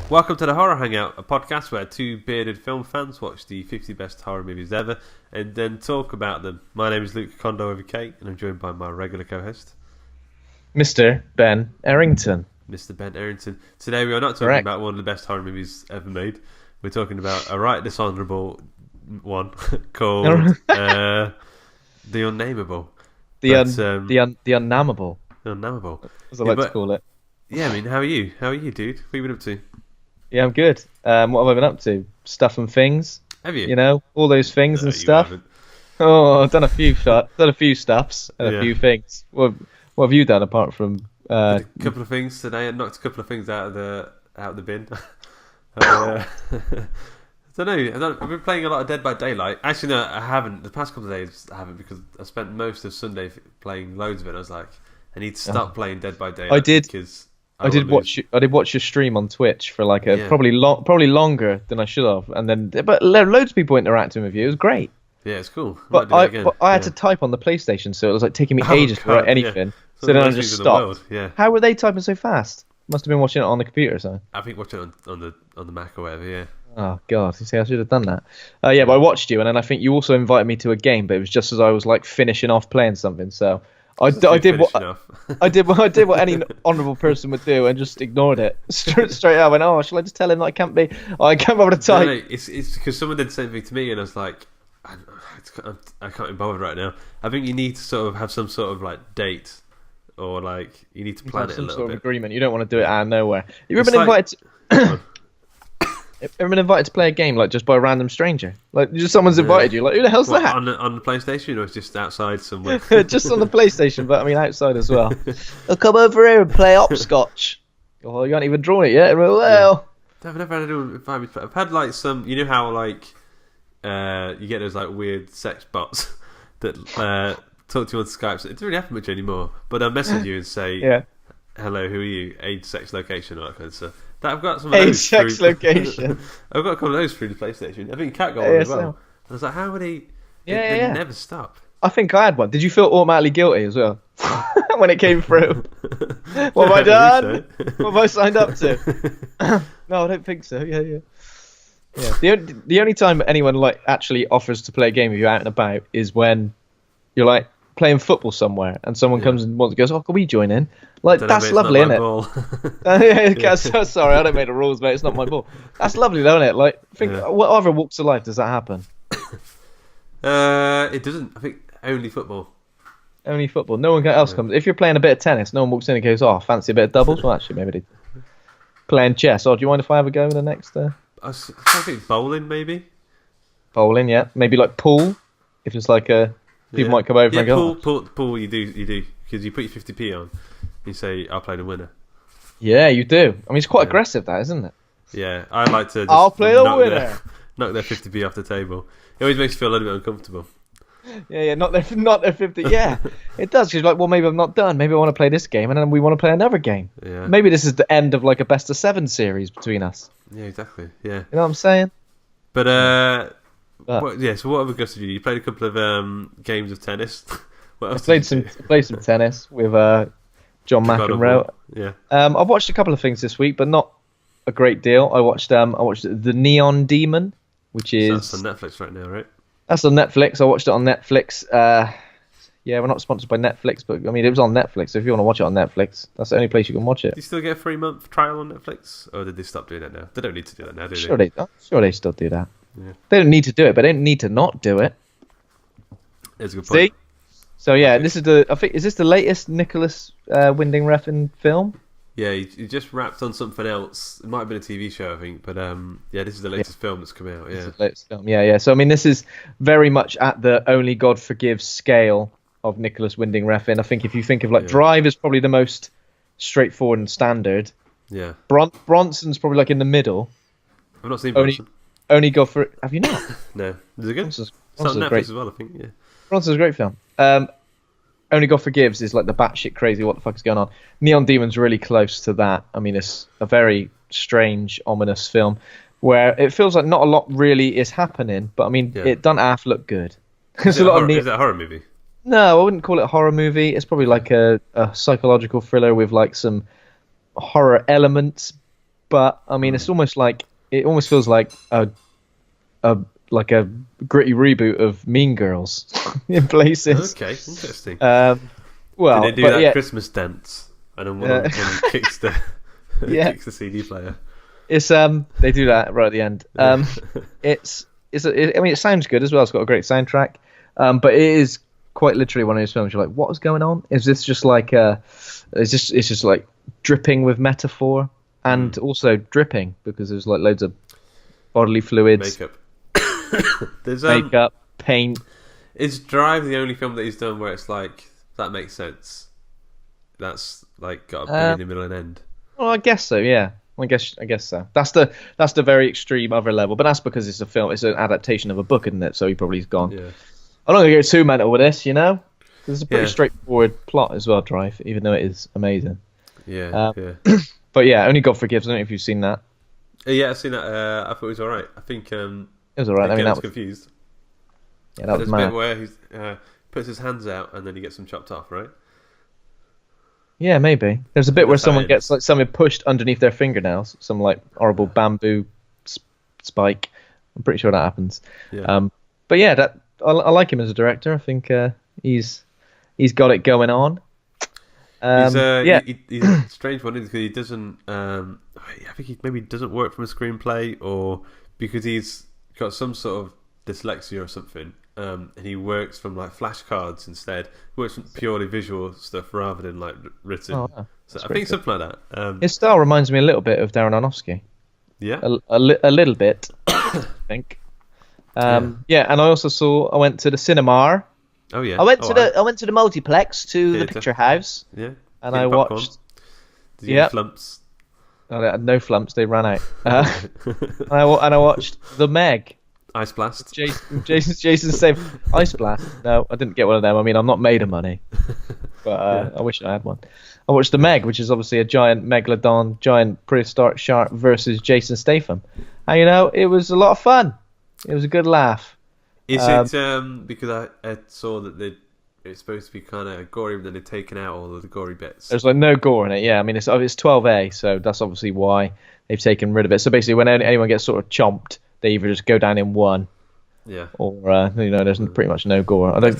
Welcome to the Horror Hangout, a podcast where two bearded film fans watch the 50 best horror movies ever and then talk about them. My name is Luke Kondo over Kate, and I'm joined by my regular co-host, Mr. Ben Errington. Mr. Ben Errington. Today we are not talking about one of the best horror movies ever made. We're talking about a right dishonourable one called The Unnamable. The Unnamable. Unnamable. As I like to call it. Yeah, I mean, how are you? How are you, dude? What have you been up to? Yeah, I'm good. What have I been up to? Stuff and things. Have you? You know, all those things and stuff. Haven't. Oh, I've done a few stuffs and a few things. What have you done apart from? A couple of things today. I knocked a couple of things out of the bin. I don't know. I've been playing a lot of Dead by Daylight. Actually, no, I haven't. The past couple of days, I haven't because I spent most of Sunday playing loads of it. I was like, I need to stop playing Dead by Daylight. I did watch your stream on Twitch for like probably longer than I should have, and then but loads of people interacting with you. It was great. Yeah, it's cool. But I had to type on the PlayStation, so it was like taking me ages to write anything. Yeah. So then I just stopped. Yeah. How were they typing so fast? Must have been watching it on the computer or something. I think watching it on the Mac or whatever. Yeah. Oh god, you see, I should have done that. But I watched you, and then I think you also invited me to a game, but it was just as I was like finishing off playing something. So I did what any honourable person would do, and just ignored it straight out. I went, oh, shall I just tell him that I can't bother to type? No, it's because someone did the same thing to me, and I was like, I can't be bothered right now. I think you need to sort of have some sort of like date, or like you need to plan it a little bit. Some sort of agreement. You don't want to do it out of nowhere. Have you ever been invited? Ever been invited to play a game like just by a random stranger? Like just someone's invited you. Like who the hell's that? On the PlayStation, or just outside somewhere? Just on the PlayStation, but I mean outside as well. I'll come over here and play hopscotch. Oh, you haven't even drawn it yet. Well, I've never had anyone invite me. I've had like some. You know how like you get those like weird sex bots that talk to you on Skype. So it doesn't really happen much anymore. But they'll message you and say, "Hello, who are you? Age, sex, location, all that kind of stuff." I've got some of those sex location. I've got a couple of those through the PlayStation. I think Cat got one as well. I was like, how would he? They never stop. I think I had one. Did you feel automatically guilty as well when it came through? What have I done? What have I signed up to? No, I don't think so. Yeah. The only time anyone like actually offers to play a game with you out and about is when you're like playing football somewhere and someone comes and goes, oh, can we join in? Like that's lovely, isn't it? Sorry, I don't make the rules, mate. It's not my ball. That's lovely, though, isn't it? Like, what other walks of life does that happen? It doesn't. I think only football. Only football. No one else comes. If you're playing a bit of tennis, no one walks in and goes, "Oh, fancy a bit of doubles." Well, actually, maybe they playing chess. Oh, do you mind if I have a go in the next? I think bowling, maybe. Bowling, yeah. Maybe like pool. If it's like people might come over and go. Pool. You do because you put your 50p on. You say, "I'll play the winner." Yeah, you do. I mean, it's quite aggressive, that, isn't it? Yeah, I like to. I'll play the winner. Knock their 50p off the table. It always makes you feel a little bit uncomfortable. Yeah, not their 50. Yeah, it does. Because you're like, well, maybe I'm not done. Maybe I want to play this game, and then we want to play another game. Yeah. Maybe this is the end of like a best of 7 series between us. Yeah, exactly. Yeah. You know what I'm saying? But so what other guys did you do? You played a couple of games of tennis. What else? I played some tennis with John McEnroe. Yeah. I've watched a couple of things this week, but not a great deal. I watched The Neon Demon, which is... So that's on Netflix right now, right? That's on Netflix. I watched it on Netflix. We're not sponsored by Netflix, but I mean, it was on Netflix. So if you want to watch it on Netflix, that's the only place you can watch it. Do you still get a 3-month trial on Netflix? Or did they stop doing that now? They don't need to do that now, do they? Sure they still do that. Yeah. They don't need to do it, but they don't need to not do it. That's a good point. See? So yeah, this is is this the latest Nicholas Winding Refn film? Yeah, he just wrapped on something else. It might have been a TV show, I think. But this is the latest film that's come out. Yeah, this is the latest film. Yeah. So I mean, this is very much at the Only God Forgives scale of Nicholas Winding Refn. I think if you think of like Drive is probably the most straightforward and standard. Yeah. Bronson's probably like in the middle. I've not seen Bronson. Only God for have you not? No. Is it good? Bronson's on Netflix great as well, I think. Yeah. Bronson's a great film. Only God Forgives is like the batshit crazy. What the fuck is going on? Neon Demon's really close to that. I mean, it's a very strange, ominous film where it feels like not a lot really is happening, but I mean, it doesn't half look good. Is it a horror movie? No, I wouldn't call it a horror movie. It's probably like a psychological thriller with like some horror elements but I mean, it almost feels like a gritty reboot of Mean Girls in places. Okay, interesting. Well, did they do that Christmas dance? And then one of them kicks the kicks the CD player. It's they do that right at the end. I mean, it sounds good as well. It's got a great soundtrack, but it is quite literally one of those films. You're like, what is going on? Is this just like it's just like dripping with metaphor and also dripping because there's like loads of bodily fluids, makeup. There's makeup, paint. Is Drive the only film that he's done where it's like that makes sense? That's like got a beginning, middle, and end. Well, I guess so. Yeah, I guess so. That's the very extreme other level, but that's because it's a film. It's an adaptation of a book, isn't it? So he probably's gone. Yeah. I'm not gonna go too mental with this, Because it's a pretty straightforward plot as well, Drive, even though it is amazing. Yeah. But yeah, Only God Forgives. I don't know if you've seen that. Yeah, I've seen that. I thought it was alright. I think it was alright. I mean, I was confused. Yeah, that was mad. There's a bit where he puts his hands out and then he gets them chopped off, right? Yeah, maybe. There's a bit where someone gets like something pushed underneath their fingernails, some like horrible bamboo spike. I'm pretty sure that happens. Yeah. But yeah, I like him as a director. I think he's got it going on. He's a strange one because he doesn't. I think he maybe doesn't work from a screenplay, or because he's got some sort of dyslexia or something, and he works from like flashcards instead. He works from purely visual stuff rather than like written. Oh, wow. So I think something like that. His style reminds me a little bit of Darren Aronofsky. Yeah, a little bit, I think. Yeah, and I went to the cinema. Oh yeah, I went to the multiplex to the Picture House. Yeah, and I watched. Did you get flumps? Oh, they had no flumps. They ran out. And I watched The Meg. Ice Blast. Jason said Ice Blast. No, I didn't get one of them. I mean, I'm not made of money, but I wish I had one. I watched The Meg, which is obviously a giant megalodon, giant prehistoric shark versus Jason Statham, and it was a lot of fun. It was a good laugh. Is it because I saw that it's supposed to be kind of gory, but then they've taken out all of the gory bits? There's like no gore in it. Yeah, I mean it's 12A, so that's obviously why they've taken rid of it. So basically, when anyone gets sort of chomped, they either just go down in one, or there's pretty much no gore. I don't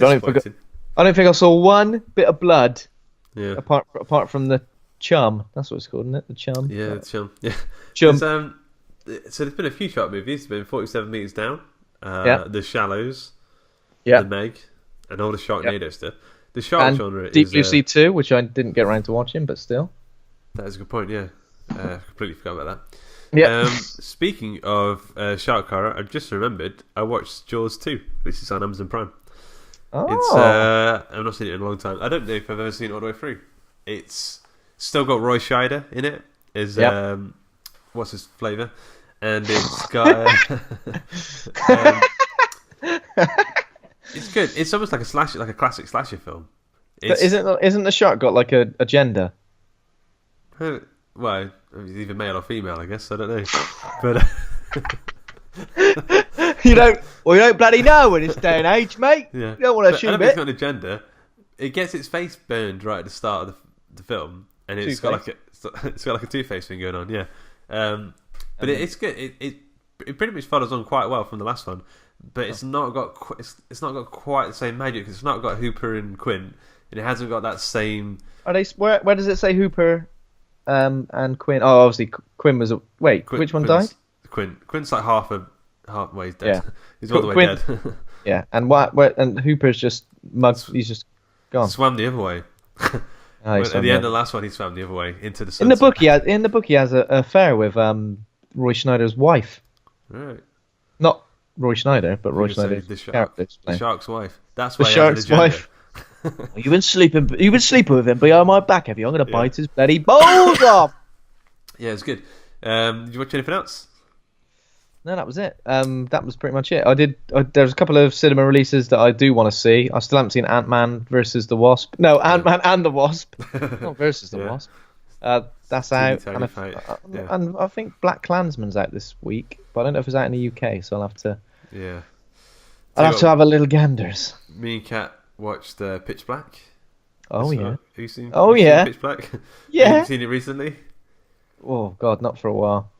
think I saw one bit of blood. Yeah. Apart from the chum, that's what it's called, isn't it? The chum. Yeah, the chum. Yeah. Chum. So there's been a few shark movies. There's been 47 Meters Down, The Shallows, The Meg, and all the Sharknado stuff. The shark genre Deep is Blue Sea 2, which I didn't get around to watching, but still. That is a good point. Yeah, completely forgot about that. Yeah. Speaking of shark horror, I just remembered I watched Jaws 2, which is on Amazon Prime. Oh. It's I've not seen it in a long time. I don't know if I've ever seen it all the way through. It's still got Roy Scheider in it. What's his flavour? And it's got it's good. It's almost like a slasher, like a classic slasher film. Isn't the shark got like a gender? Well, he's either male or female, I guess. I don't know, but you don't bloody know in this day and age, mate. Yeah. You don't want to assume I don't it. think it's got an agenda. It gets its face burned right at the start of the film, and it's got like a Two-Face thing going on. Yeah, but it's good. It pretty much follows on quite well from the last one, but it's not got quite the same magic. It's not got Hooper and Quinn, and it hasn't got that same. Are they? Where does it say Hooper and Quinn? Oh, obviously Quinn was. Which one died? Quinn's like halfway dead. Yeah. He's all the way dead. Yeah, and and Hooper's just mugged. He's just gone. Swam the other way. At the end of the last one, he swam the other way into the sunset. In the book, he has an affair with Roy Schneider's wife. Right. Not Roy Schneider, but Roy Schneider's character. The shark's wife. That's why the shark's wife. You've been sleeping with him behind my back, have you? I'm going to bite his bloody balls off. Yeah, it's good. Did you watch anything else? No, that was it. That was pretty much it. There's a couple of cinema releases that I do want to see. I still haven't seen Ant-Man versus the Wasp. No, Ant-Man and the Wasp. Not versus the Wasp. That's out. And I think Black Klansman's out this week, but I don't know if it's out in the UK, so I'll have to. Yeah. I'll have to have a little ganders. Me and Kat watched Pitch Black. Oh yeah. Have you seen? Oh yeah. Pitch Black. Yeah. Have you seen it recently? Oh God, not for a while.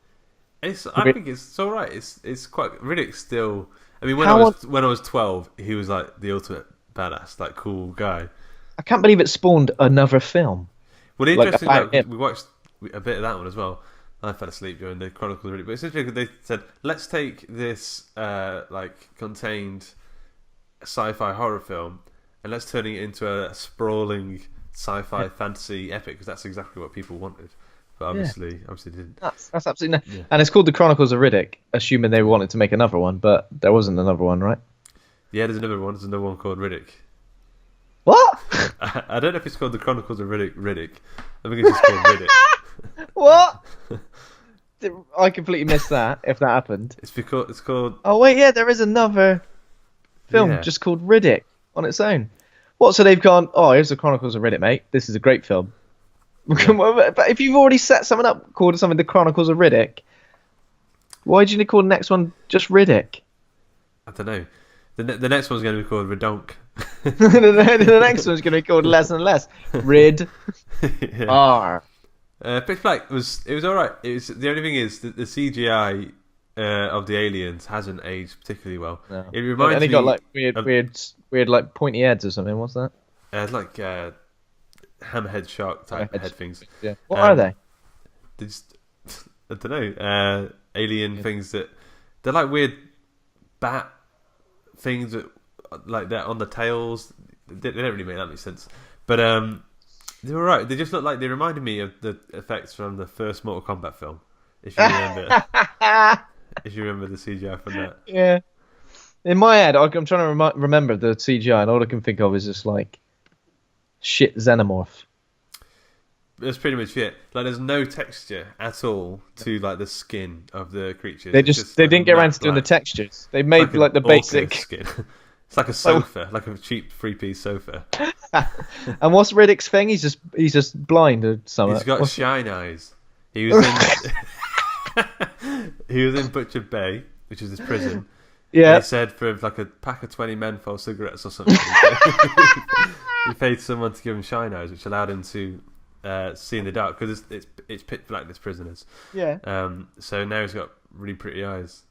I think it's all right. It's quite Riddick's still. I mean, How on, when I was 12, he was like the ultimate badass, like cool guy. I can't believe it spawned another film. Well, the Like interesting about that him. we watched a bit of that one as well. I fell asleep during the Chronicles of Riddick, but essentially they said, let's take this like contained sci-fi horror film and let's turn it into a sprawling sci-fi fantasy epic because that's exactly what people wanted. But Yeah. obviously didn't. That's absolutely Yeah. and it's called The Chronicles of Riddick, assuming they wanted to make another one, but there wasn't another one, right? Yeah, there's another one. There's another one called Riddick. What? I don't know if it's called the Chronicles of Riddick. I think it's just called Riddick. What? I completely missed that. If that happened. It's called. Oh wait, yeah, there is another film Yeah. just called Riddick on its own. What? So they've gone. Oh, here's The Chronicles of Riddick, mate. This is a great film. But if you've already set something up called something The Chronicles of Riddick, why did you call the next one just Riddick? I don't know. The next one's going to be called Redonk. The next one's going to be called Less and Less. Rid Yeah. R. Pitch Black was all right. It was the only thing is that the CGI of the aliens hasn't aged particularly well. No. It reminds And he me got like of, weird like pointy heads or something. What's that? like hammerhead shark type head things. Yeah. What are they? They just I don't know. Alien things that they're like weird bat things that like that on the tails. They don't really make that much sense, but they were right. They just look like they reminded me of the effects from the first Mortal Kombat film. If you remember, if you remember the CGI from that. Yeah. In my head, I'm trying to remember the CGI, and all I can think of is just like shit xenomorph. That's pretty much it. Like, there's no texture at all to like the skin of the creatures. They It's just they like didn't get around to matte doing the black. textures. They made like the an orca basic. skin. It's like a sofa, like a cheap 3-piece sofa. And what's Riddick's thing? He's just blind or something. He's got shine eyes. He was in he was in Butcher Bay, which is this prison. Yeah. They said for like a pack of 20 menthol cigarettes or something, he paid someone to give him shine eyes, which allowed him to see in the dark because it's pitch black. This prisoners. Yeah. So now he's got really pretty eyes.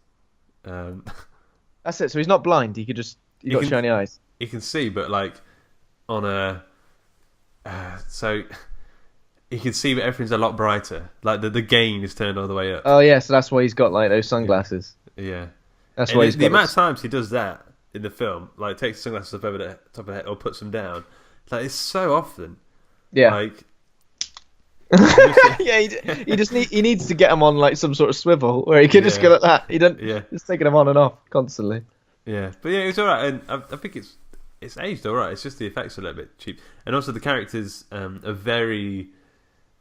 That's it. So he's not blind. He got shiny eyes. He can see, but like on a so he can see, but everything's a lot brighter. Like the gain is turned all the way up. Oh yeah, so that's why he's got like those sunglasses. Yeah, That's and why he's the got amount of times he does that in the film, like takes sunglasses up over the top of the head or puts them down, like it's so often. Yeah. Like Yeah, he needs to get him on like some sort of swivel where he can just Yeah. go like that. He don't. Yeah. Just taking him on and off constantly. yeah, but yeah, it's all right, and I think it's aged all right. It's just the effects are a little bit cheap, and also the characters are very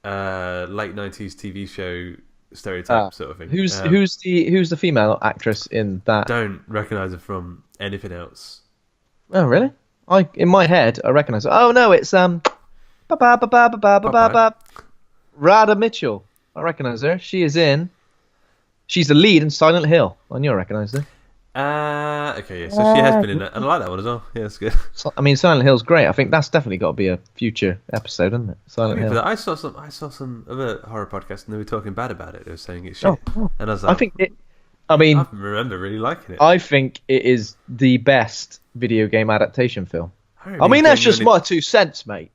late 90s TV show stereotype sort of thing. Who's the female actress in that? Don't recognise her from anything else. Oh really? In my head I recognise her. Oh no, it's Rada Mitchell. I recognise her. She's the lead in Silent Hill. I knew I recognised her. Okay, yeah. So she has been in that, and I like that one as well. Yeah, that's good. I mean, Silent Hill's great. I think that's definitely got to be a future episode, isn't it? Silent Hill. But I saw some other horror podcasts, and they were talking bad about it. They were saying it's shit, and I was like, I remember really liking it. I think it is the best video game adaptation film. I mean, that's just my 2 cents, mate.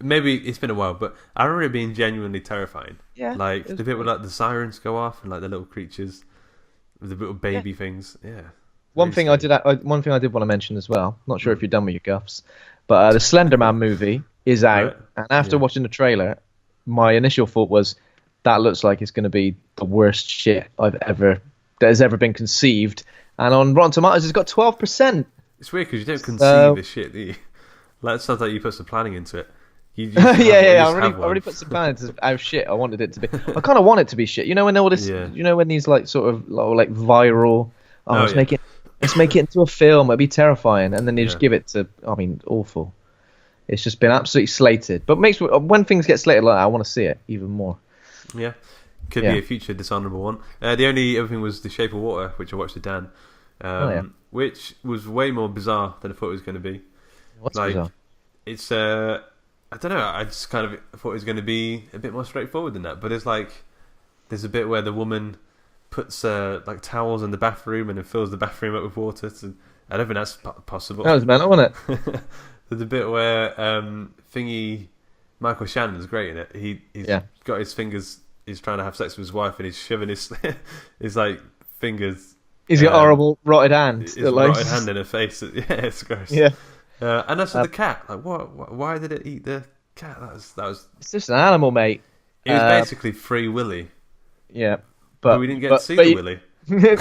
Maybe it's been a while, but I remember it being genuinely terrifying. Yeah, like the bit where like the sirens go off and like the little creatures, with the little baby things. Yeah. One thing I did want to mention as well. Not sure if you're done with your guffs, but the Slender Man movie is out, Right. and after watching the trailer, my initial thought was that looks like it's going to be the worst shit that has ever been conceived. And on Rotten Tomatoes, it's got 12%. It's weird because you don't conceive this shit, do you? Like, it sounds like you put some planning into it. You just I have already one. put some plans of how shit I wanted it to be. I kind of want it to be shit. You know when all this, Yeah. you know when these like sort of like viral, let's yeah. make it into a film. It'd be terrifying, and then they just Yeah. give it to. I mean, awful. It's just been absolutely slated. But when things get slated like that, I want to see it even more. Yeah. Could Yeah. be a future dishonourable one. The only other thing was The Shape of Water, which I watched with Dan, which was way more bizarre than I thought it was going to be. What's Like, bizarre? It's I don't know. I just kind of thought it was going to be a bit more straightforward than that. But it's like there's a bit where the woman puts like towels in the bathroom and then fills the bathroom up with water. I don't think that's possible. That was mental, wasn't it? There's a bit where Michael Shannon's great in it. He's got his fingers. He's trying to have sex with his wife, and he's shoving his like fingers. He's got horrible rotted hand. His rotted hand in her face. Yeah, it's gross. Yeah. And also the cat. Like, what? Why did it eat the cat? That was. It's just an animal, mate. It was basically Free Willy. Yeah, but we didn't get to see the Willy.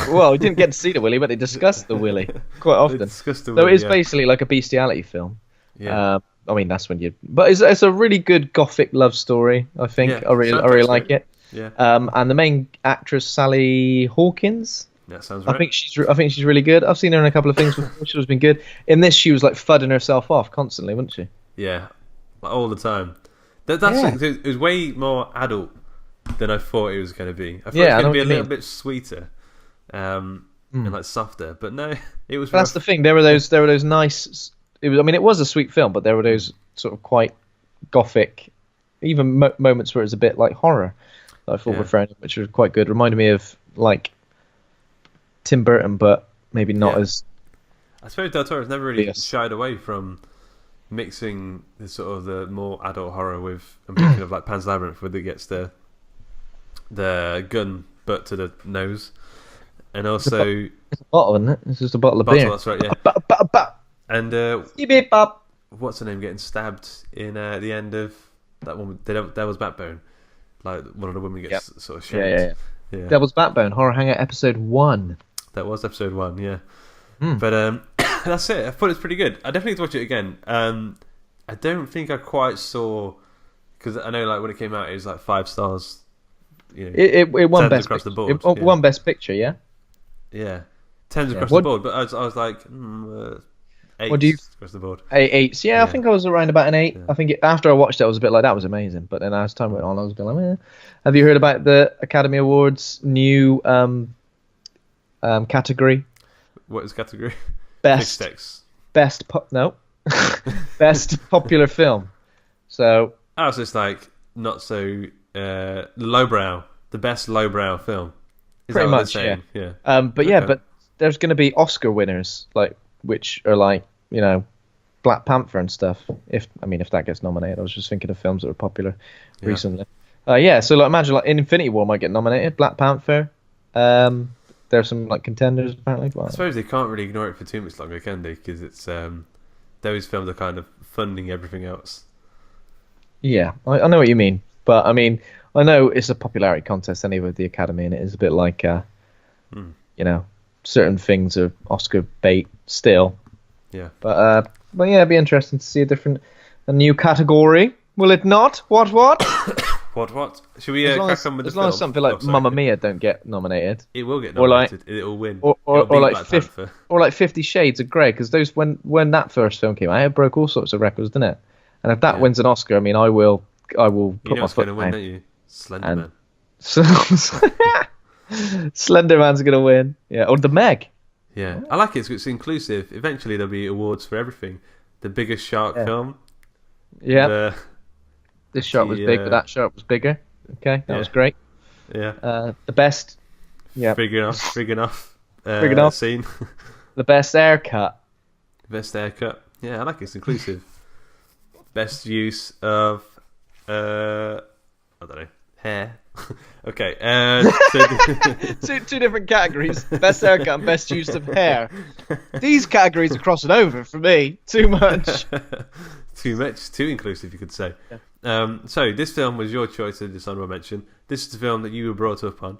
Well, we didn't get to see the Willy, but they discussed the Willy quite often. So it is basically like a bestiality film. Yeah. I mean, that's when you. But it's a really good gothic love story. I think I really like it. Yeah. And the main actress Sally Hawkins. That sounds right. I think she's really good. I've seen her in a couple of things before. She's been good. In this, she was like fudding herself off constantly, wasn't she? Yeah, all the time. It was way more adult than I thought it was going to be. I thought it was going to be a little bit sweeter, and like softer. But no, it was. But that's the thing. There were those nice. It was a sweet film, but there were those sort of quite gothic, even moments where it was a bit like horror that I thought were thrown in, which was quite good. Reminded me of like Tim Burton, but maybe not as. I suppose Del Toro's never really shied away from mixing the more adult horror with. I'm thinking of like Pan's Labyrinth, where it gets the gun butt to the nose, and also it's a bottle, isn't it? It's just a bottle of beer. That's right. Yeah. And what's her name getting stabbed in the end of that one? Devil's Backbone. Like one of the women gets sort of shot. Yeah. Devil's Backbone, Horror Hangout episode 1. That was episode 1, yeah. But that's it. I thought it was pretty good. I definitely need to watch it again. I don't think I quite saw, because I know like when it came out it was like 5 stars. You know, it won best across picture. the board. It won best picture, yeah. Yeah, 10s across the board. But I was like, 8s across the board. 8s. Yeah, I think I was around about an 8. Yeah. I think after I watched it, I was a bit like, that was amazing. But then as time went on, I was a bit like, eh. Have you heard about the Academy Awards new category? What is category? Best popular film. So I was just like not so lowbrow. The best lowbrow film. Is pretty that what much, they're saying? Yeah. But there's going to be Oscar winners, like which are like Black Panther and stuff. If that gets nominated, I was just thinking of films that were popular recently. So like imagine like Infinity War might get nominated. Black Panther. There's some like contenders apparently. I suppose they can't really ignore it for too much longer, can they? Because it's those films are kind of funding everything else. Yeah, I know what you mean, but I mean I know it's a popularity contest anyway with the Academy, and it is a bit like certain things are Oscar bait still. Yeah. But yeah, it'd be interesting to see a new category. Will it not? What? What? Should we crack on with the film? As long as something like Mamma Mia don't get nominated. It will get nominated. It'll win. Or like 50 Shades of Grey, because those when that first film came out, it broke all sorts of records, didn't it? And if that wins an Oscar, I mean, I will put my foot down. Win, don't you? Slender Man. Slender Man's gonna win. Yeah, or The Meg. Yeah, I like it. It's inclusive. Eventually, there'll be awards for everything. The biggest shark film. Yeah. This shark was big, but that shark was bigger. Okay, that was great. Yeah. The best. Yeah. Big enough. Scene. The best haircut. Best haircut. Yeah, I like it. It's inclusive. Best use of I don't know, hair. Okay. Two different categories: best haircut and best use of hair. These categories are crossing over for me. Too much. Too inclusive, you could say. Yeah. So this film was your choice of this honorable mention. This is the film that you were brought up on.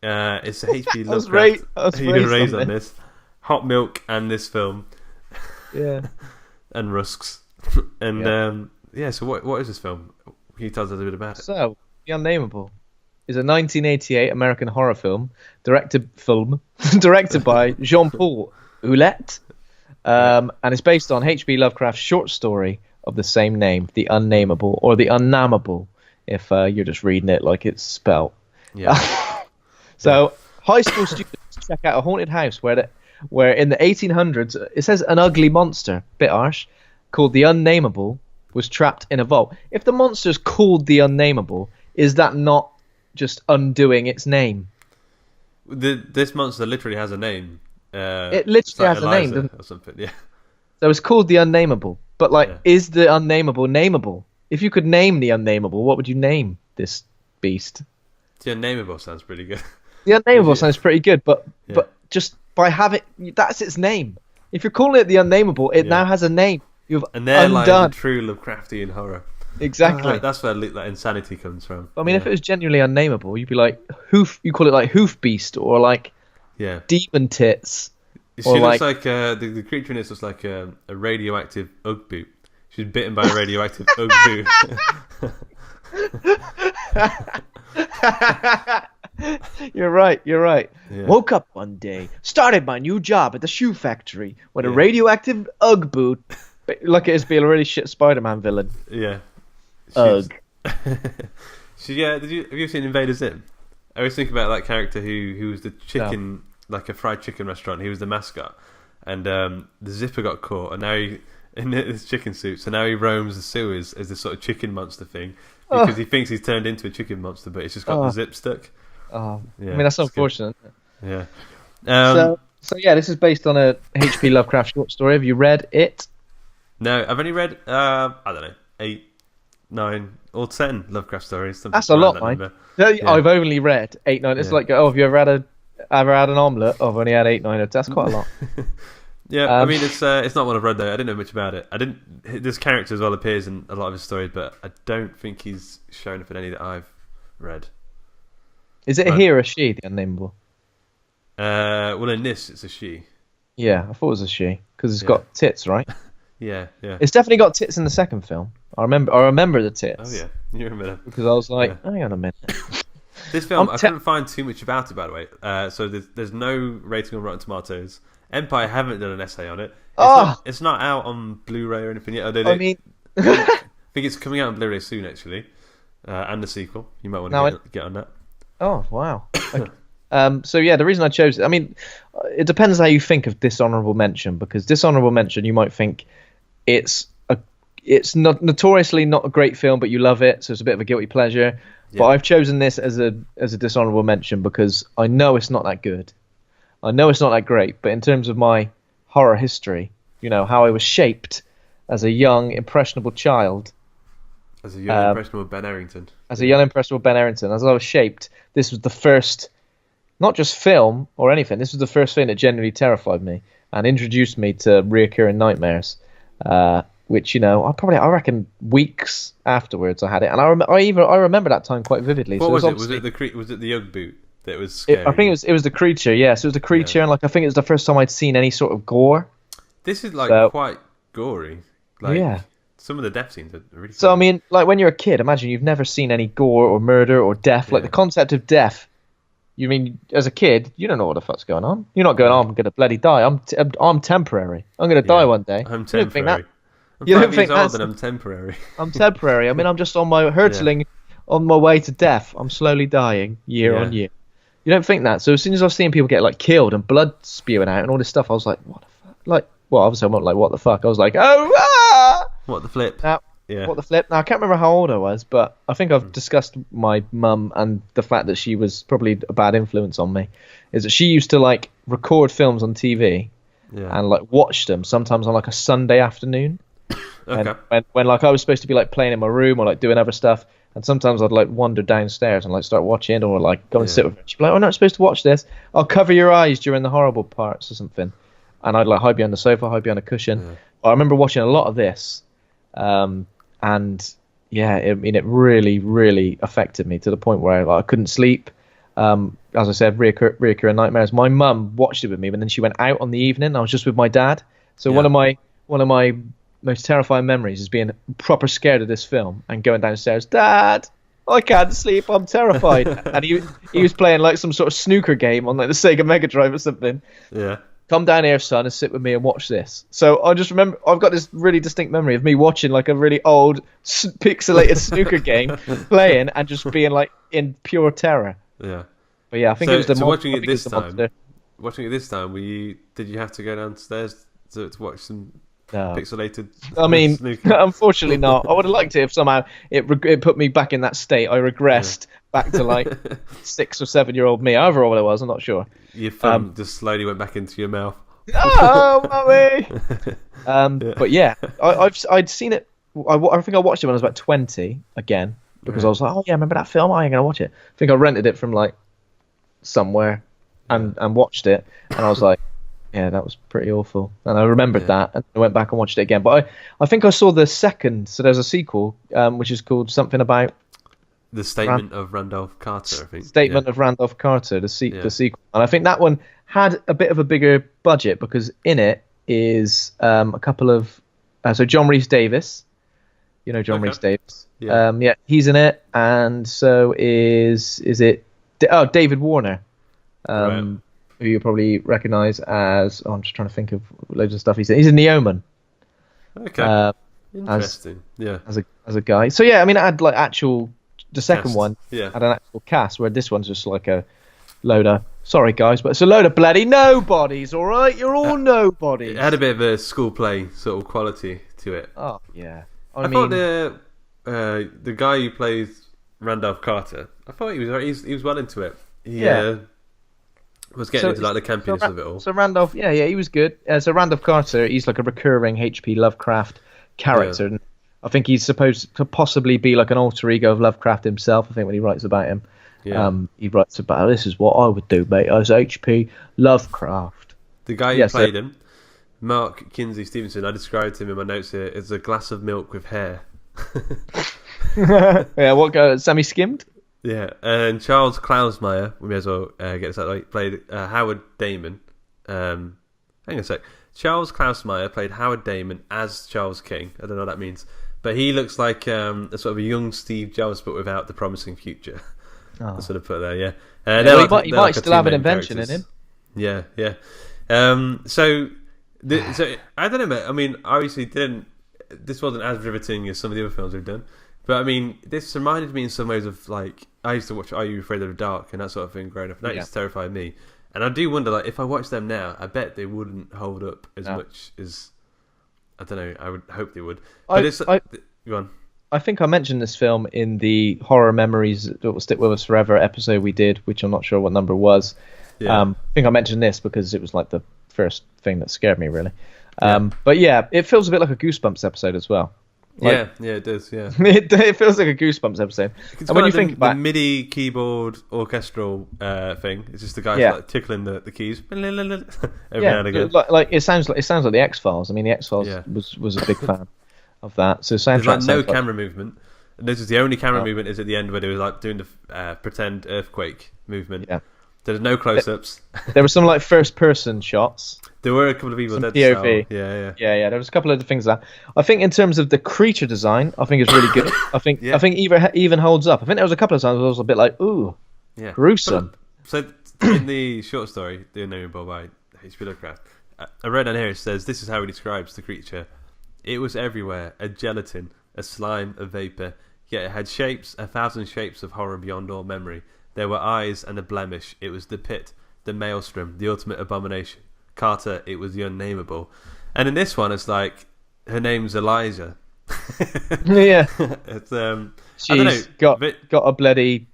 It's a H.P. Lovecraft. You were raised on this. Hot Milk and this film. Yeah. And Rusks. And so what is this film? Can you tell us a bit about it? So, The Unnamable is a 1988 American horror film directed by Jean-Paul Ouellette, and it's based on H.P. Lovecraft's short story of the same name, The Unnamable, or The Unnamable, if you're just reading it like it's spelt. Yeah. High school students check out a haunted house where in the 1800s, it says an ugly monster, bit harsh, called The Unnamable, was trapped in a vault. If the monster's called The Unnamable, is that not just undoing its name? This monster literally has a name. It literally has a name, doesn't it? Or something. Yeah. So it's called the Unnamable. But like, Yeah. is the Unnamable nameable? If you could name the Unnamable, what would you name this beast? The Unnamable sounds pretty good. The Unnamable Yeah. sounds pretty good, but Yeah. just by having that's its name. If you're calling it the Unnamable, it now has a name. You've And there lies the undone. true Lovecraftian horror. Exactly. That's where that insanity comes from. I mean, if it was genuinely unnameable, you'd be like hoof. You call it like hoof beast or like Yeah. demon tits. She Or looks like- like the creature in this looks like a radioactive Ugg boot. She's bitten by a radioactive Ugg boot. You're right. Yeah. Woke up one day, started my new job at the shoe factory when a Yeah. radioactive Ugg boot. Look at us being a really shit Spider-Man villain. Yeah. Ugg. Have you seen Invader Zim? I always think about that character who was the chicken, like a fried chicken restaurant. He was the mascot, and the zipper got caught, and now he in this chicken suit. So now he roams the sewers as this sort of chicken monster thing because he thinks he's turned into a chicken monster, but it's just got the zip stuck. Oh, Yeah, I mean, that's it's good. unfortunate. Yeah. So yeah, this is based on a H.P. Lovecraft short story. Have you read it? No, I've only read I don't know 8, 9, or 10 Lovecraft stories. something That's a around lot, that mine. number. Yeah. I've only read 8, 9. It's Yeah. like, oh, have you ever had an omelette? Oh, I've only had 8, 9. That's quite a lot. Yeah, I mean it's not one I've read though. I didn't know much about it. This character as well appears in a lot of his stories, but I don't think he's shown up in any that I've read. Is it a he or a she, the Unnamable? Well, in this it's a she. Yeah, I thought it was a she because it's Yeah. got tits, right? Yeah. It's definitely got tits in the second film. I remember the tits. Oh yeah, you remember that. Because I was like, Yeah. hang on a minute. This film, I'm I couldn't find too much about it, by the way. So there's no rating on Rotten Tomatoes. Empire haven't done an essay on it. It's not out on Blu-ray or anything yet. I mean, I think it's coming out on Blu-ray soon, actually, and the sequel. You might want to get on that. oh wow. Okay. So yeah, the reason I chose it, I mean, it depends how you think of dishonorable mention, because dishonorable mention, you might think it's not notoriously not a great film, but you love it, so it's a bit of a guilty pleasure. Yeah. But I've chosen this as a dishonorable mention because I know it's not that good. I know it's not that great, but in terms of my horror history, how I was shaped as a young impressionable child. As a young impressionable Ben Errington. As a young impressionable Ben Errington, as I was shaped, this was the first, not just film or anything, this was the first thing that genuinely terrified me and introduced me to reoccurring nightmares, which, I reckon weeks afterwards I had it. And I remember that time quite vividly. What so was it? obviously- Was it the Ugg boot that was scary? I think it was the creature, yeah. So it was the creature, and I think it was the first time I'd seen any sort of gore. This is quite gory. Yeah. Some of the death scenes are really So, cool. I mean, like when you're a kid, imagine you've never seen any gore or murder or death. Like Yeah. the concept of death, you mean, as a kid, you don't know what the fuck's going on. You're not going, oh, I'm going to bloody die. I'm temporary. I'm going to die one day. I'm You don't think temporary. I'm you 5 don't think years old that's- and I'm temporary. I'm temporary. I mean, I'm just on my hurtling on my way to death. I'm slowly dying year on year. You don't think that. So as soon as I was seeing people get killed and blood spewing out and all this stuff, I was like, what the fuck? Well, obviously I'm not like, what the fuck? I was like, oh, What the flip? Now, Yeah. what the flip? Now, I can't remember how old I was, but I think I've discussed my mum and the fact that she was probably a bad influence on me. Is that she used to record films on TV and watch them sometimes on a Sunday afternoon. Okay. And when I was supposed to be playing in my room or doing other stuff, and sometimes I'd wander downstairs and start watching or go and sit with her. She'd be like, "Oh, I'm not supposed to watch this. I'll cover your eyes during the horrible parts or something." And I'd hide behind the sofa, hide behind a cushion. Yeah. I remember watching a lot of this, and yeah, it really, really affected me to the point where I couldn't sleep. As I said, reoccurring nightmares. My mum watched it with me, but then she went out on the evening. I was just with my dad. So one of my most terrifying memories is being proper scared of this film and going downstairs. Dad, I can't sleep. I'm terrified. And he was playing some sort of snooker game on the Sega Mega Drive or something. Yeah. Come down here, son, and sit with me and watch this. So I just remember I've got this really distinct memory of me watching a really old pixelated snooker game playing and just being in pure terror. Yeah. But yeah, I think it was the watching it this monster. time. Watching it this time, did you have to go downstairs to watch some No. pixelated. I mean, snooker. unfortunately not. I would have liked it if somehow it put me back in that state. I regressed back to like 6 or 7-year-old me, however old I was. I'm not sure. Your thumb just slowly went back into your mouth. Oh, mummy! But yeah, I'd seen it. I think I watched it when I was about 20 again because I was like, oh yeah, remember that film? I'm gonna watch it. I think I rented it from like somewhere and watched it, and I was like, yeah, that was pretty awful. And I remembered that, and I went back and watched it again. But I think I saw the second. So there's a sequel, which is called something about The Statement of Randolph Carter, I think. Statement of Randolph Carter, the sequel. And I think that one had a bit of a bigger budget because in it is a couple of... so John Rhys-Davies. You know John Rhys-Davies. Yeah. He's in it. And so is it... David Warner. Who you probably recognise as... I'm just trying to think of loads of stuff he's in. He's in The Omen. Okay. Interesting. As a guy. So yeah, I mean, it had like actual... The second one had an actual cast, where this one's just like a load of... Sorry, guys, but it's a load of bloody nobodies, all right? You're all nobodies. It had a bit of a school play sort of quality to it. Oh, yeah. I thought the guy who plays Randolph Carter, I thought he was well into it. He was getting into like the campiness of it all. So Randolph, he was good. So Randolph Carter, he's like a recurring H.P. Lovecraft character. Yeah. I think he's supposed to possibly be like an alter ego of Lovecraft himself. I think when he writes about him, he writes about, this is what I would do, mate, as H.P. Lovecraft. The guy who played him, Mark Kinsey Stephenson, I described him in my notes here as a glass of milk with hair. Yeah, what guy? Semi-skimmed? Yeah, and Charles Klausmeyer, we may as well get this out of the way, played Howard Damon. Hang on a sec. Charles Klausmeyer played Howard Damon as Charles King. I don't know what that means. But he looks like a sort of a young Steve Jobs, but without the promising future. Oh. That's what I put there, yeah. He might still have an invention in him. Yeah. So I don't know, mate. I mean, obviously this wasn't as riveting as some of the other films we've done. But I mean, this reminded me in some ways of like, I used to watch Are You Afraid of the Dark and that sort of thing growing up. And that used to terrify me. And I do wonder, like, if I watched them now, I bet they wouldn't hold up as much as... I don't know, I would hope they would. But go on. I think I mentioned this film in the Horror Memories That Will Stick With Us Forever episode we did, which I'm not sure what number was. Yeah. I think I mentioned this because it was like the first thing that scared me, really. But yeah, it feels a bit like a Goosebumps episode as well. Like, yeah, it does. Yeah, it feels like a Goosebumps episode. And when you think about the MIDI keyboard orchestral thing, it's just the guys like tickling the keys every now and again. Like it sounds like the X-Files. I mean, the X-Files was a big fan of that. So soundtrack. There's like no camera movement. And this is the only camera movement is at the end where they were like doing the pretend earthquake movement. Yeah. There's no close-ups. There were some like first-person shots. There were a couple of people dead POV. Yeah. There was a couple of things that I think in terms of the creature design, I think it's really good. I think even holds up. I think there was a couple of times I was a bit like, ooh, gruesome. So in the short story, The Unnamable by H.P. Lovecraft, I read on here it says this is how he describes the creature. It was everywhere, a gelatin, a slime, a vapor. Yet it had shapes, 1,000 shapes of horror beyond all memory. There were eyes and a blemish. It was the pit, the maelstrom, the ultimate abomination. Carter, it was the Unnamable. And in this one, it's like, her name's Elijah. Yeah. It's, she's got a bloody...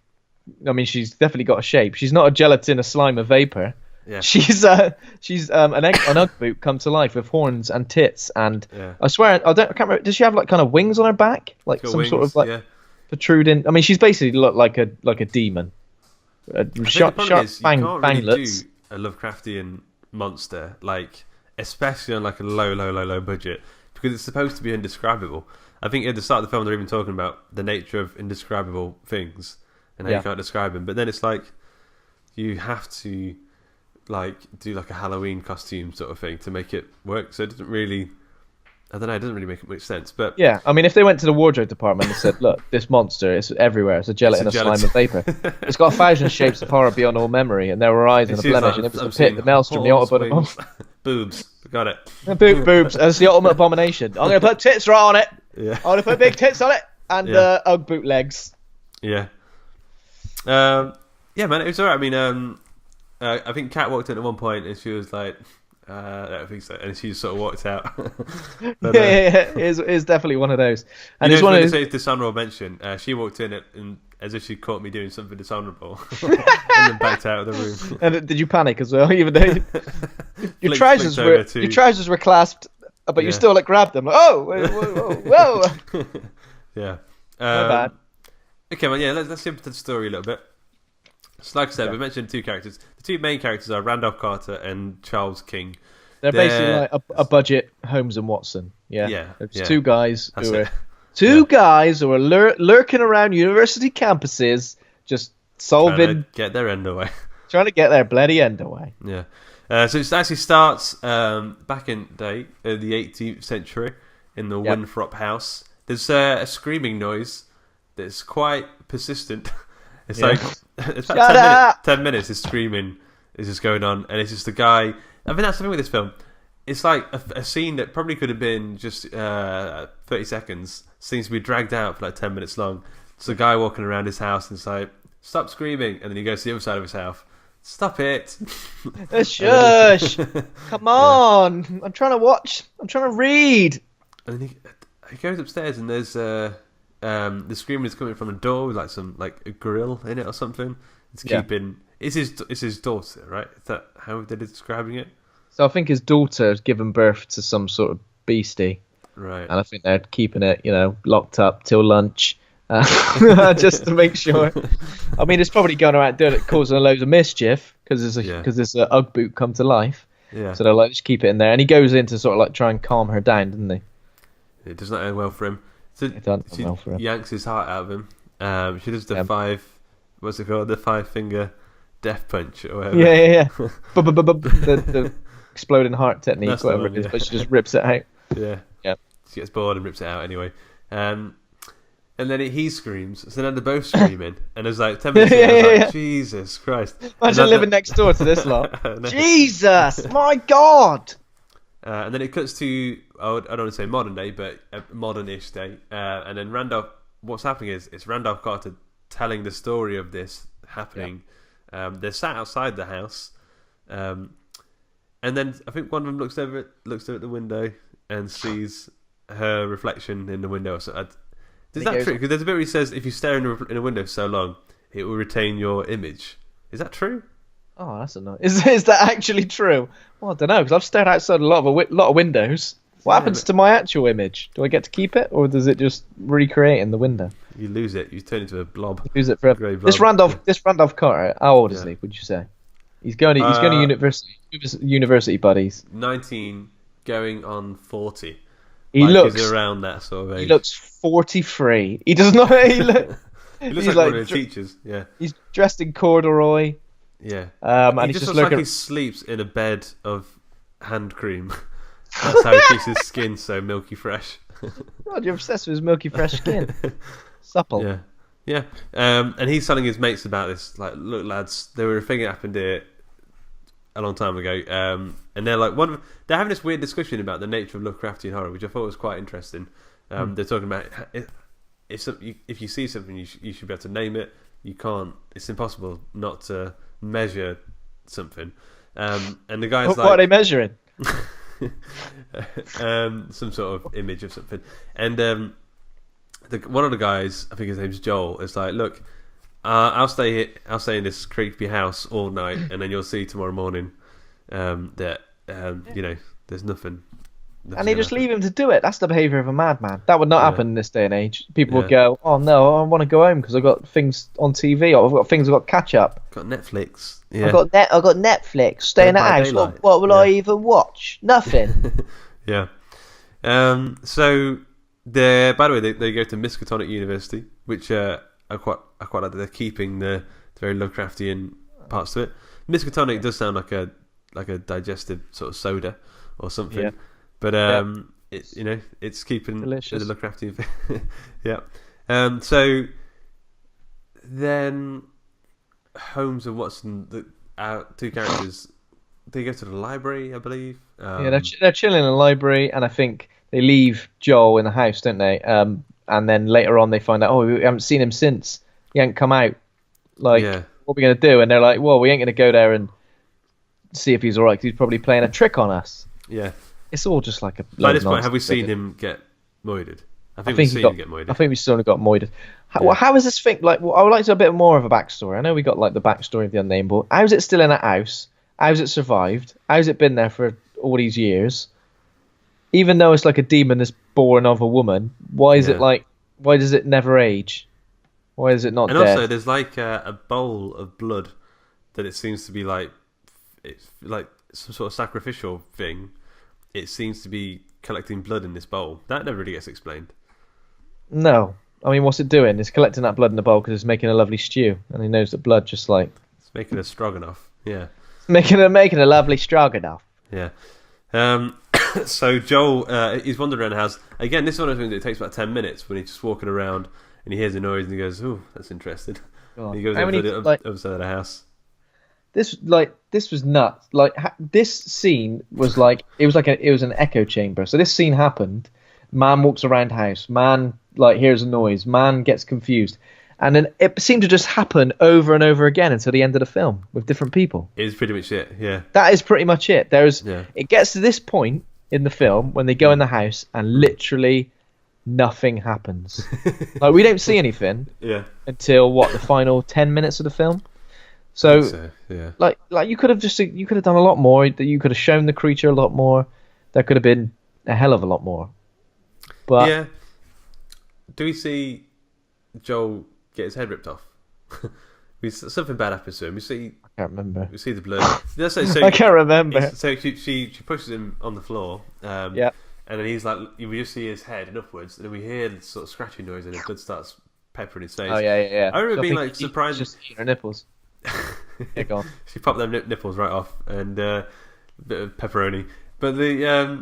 I mean, she's definitely got a shape. She's not a gelatin, a slime, a vapor. Yeah. She's an Ugg boot come to life with horns and tits. And I swear, I can't remember. Does she have like kind of wings on her back? Like some wings, sort of like protruding... I mean, she's basically looked like a demon. Sharp banglets. Do a Lovecraftian monster, like especially on like a low budget, because it's supposed to be indescribable. I think at the start of the film they're even talking about the nature of indescribable things and how you can't describe them. But then it's like you have to like do like a Halloween costume sort of thing to make it work. So it doesn't really. I don't know, it doesn't really make much sense. But yeah, I mean, if they went to the wardrobe department and said, look, this monster is everywhere. It's a gelatin, a slime, and vapor. It's got 1,000 shapes of horror beyond all memory, and there were eyes and a blemish, and it was the pit, the maelstrom, the ultimate abomination. Boobs. Got it. Boobs. That's the ultimate abomination. I'm going to put tits right on it. Yeah. I'm going to put big tits on it. And Ugg boot legs. Yeah. Yeah, man, it was alright. I mean, I think Kat walked in at one point and she was like, I don't think so. And she just sort of walked out. But, yeah. It's definitely one of those. And it's one of those. Say dishonorable mention. She walked in and as if she caught me doing something dishonorable, and then backed out of the room. And did you panic as well? Even though your trousers were clasped, but you still grabbed them. Like, whoa. Yeah. My bad. Okay, well, yeah. Let's jump into the story a little bit. So like I said, we mentioned two characters. The two main characters are Randolph Carter and Charles King. They're basically like a budget Holmes and Watson. Yeah. It's two guys who are lurking around university campuses, just solving, trying to get their end away. Trying to get their bloody end away. Yeah. So it actually starts back in the 18th century in the Winthrop house. There's a screaming noise that's quite persistent. It's like it's about 10 minutes. This screaming is just going on, and it's just a guy. I think that's the thing with this film. It's like a scene that probably could have been just 30 seconds seems to be dragged out for like 10 minutes long. It's a guy walking around his house and it's like, stop screaming, and then he goes to the other side of his house. Stop it! Shush! Come on! I'm trying to watch. I'm trying to read. And then he goes upstairs and there's the screaming is coming from a door with like a grill in it or something. It's keeping. It's his daughter, right? Is that how they're describing it? So I think his daughter has given birth to some sort of beastie, right? And I think they're keeping it, locked up till lunch, just to make sure. I mean, it's probably going around doing it, causing a load of mischief because there's a UGG boot come to life. Yeah. So they're like, just keep it in there, and he goes in to sort of like try and calm her down, doesn't he? It does not end well for him. So she yanks his heart out of him. She does the what's it called? The 5-finger death punch or whatever. Yeah. the exploding heart technique, that's whatever it is, but she just rips it out. Yeah. She gets bored and rips it out anyway. And then he screams. So then they're both screaming, and there's like 10 minutes. Like, Jesus Christ! Imagine living next door to this lot. Jesus, my God! And then it cuts to, I don't want to say modern day, but a modern-ish day. And then what's happening is it's Randolph Carter telling the story of this happening. Yeah. They're sat outside the house. And then I think one of them looks over at the window and sees her reflection in the window. So is that true? Because there's a bit where he says if you stare in a window for so long, it will retain your image. Is that true? Oh, that's a nice. Is that actually true? Well, I don't know, because I've stared outside a lot of windows. What happens to my actual image? Do I get to keep it, or does it just recreate in the window? You lose it. You turn into a blob. You lose it forever. This Randolph Carter, how old is he? Would you say? He's going to university. University buddies. 19, going on 40. He looks he's around that sort of age. He looks 43. He does not. He looks like one of the teachers. Yeah. He's dressed in corduroy. Yeah. And he just looks like he sleeps in a bed of hand cream. That's how he keeps his skin so milky fresh. God, you're obsessed with his milky fresh skin. Supple. Yeah. And he's telling his mates about this. Like, look, lads, there were a thing that happened here a long time ago. And they're like, they're having this weird discussion about the nature of Lovecraftian horror, which I thought was quite interesting. They're talking about if you see something, you should be able to name it. You can't. It's impossible not to measure something. And the guy's like, what are they measuring? Some sort of image of something. And one of the guys, I think his name's Joel, is like, look, I'll stay in this creepy house all night, and then you'll see tomorrow morning that there's nothing. And they just leave him to do it. That's the behaviour of a madman. That would not happen in this day and age. People would go, oh no, I want to go home because I've got things on TV, or I've got things I've got catch up. Got Netflix. Yeah. I've got Netflix. Stay in the house. What will I even watch? Nothing. Yeah. So by the way, they go to Miskatonic University, which I quite like that they're keeping the very Lovecraftian parts to it. Miskatonic does sound like a digestive sort of soda or something. Yeah. But it's keeping delicious. The Lovecraftian thing. Yeah. So then Holmes and Watson, our two characters, they go to the library, I believe. They're chilling in the library, and I think they leave Joel in the house, don't they? And then later on they find out, we haven't seen him since. He ain't come out. What are we going to do? And they're like, well, we ain't going to go there and see if he's alright, because he's probably playing a trick on us. Yeah. It's all just like a... By this point, have we seen him get moided? I think we've seen him get moided. I think we've still got moided. How is this thing... Like, I would like to have a bit more of a backstory. I know we got like the backstory of the Unnamable. How's it still in that house? How's it survived? How's it been there for all these years? Even though it's like a demon that's born of a woman, why is it like... Why does it never age? Why is it not dead? And also, there's like a bowl of blood that it seems to be like... It's like some sort of sacrificial thing. It seems to be collecting blood in this bowl. That never really gets explained. No. I mean, what's it doing? It's collecting that blood in the bowl because it's making a lovely stew. And he knows that blood just like... It's making a stroganoff. Yeah. Making a lovely stroganoff. Yeah. So Joel, he's wandering around the house. Again, this is one of those things that takes about 10 minutes when he's just walking around and he hears a noise and he goes, "Ooh, that's interesting." And he goes over to the other side of the house. This was nuts. Like this scene was like it was an echo chamber. So this scene happened. Man walks around house. Man hears a noise. Man gets confused, and then it seemed to just happen over and over again until the end of the film with different people. It's pretty much it. Yeah. That is pretty much it. It gets to this point in the film when they go in the house and literally nothing happens. Like we don't see anything. Yeah. Until the final 10 minutes of the film. So yeah. Like you could have done a lot more. You could have shown the creature a lot more. There could have been a hell of a lot more. But yeah. Do we see Joel get his head ripped off? Something bad happens to him. I can't remember. We see the blood. I can't remember. So she pushes him on the floor. Yeah. And then he's like, we just see his head and upwards, and then we hear the sort of scratching noise, and the blood starts peppering his face. Oh yeah. I remember being like surprised. Just eating her nipples. Yeah, go on. She popped them nipples right off, and a bit of pepperoni. But I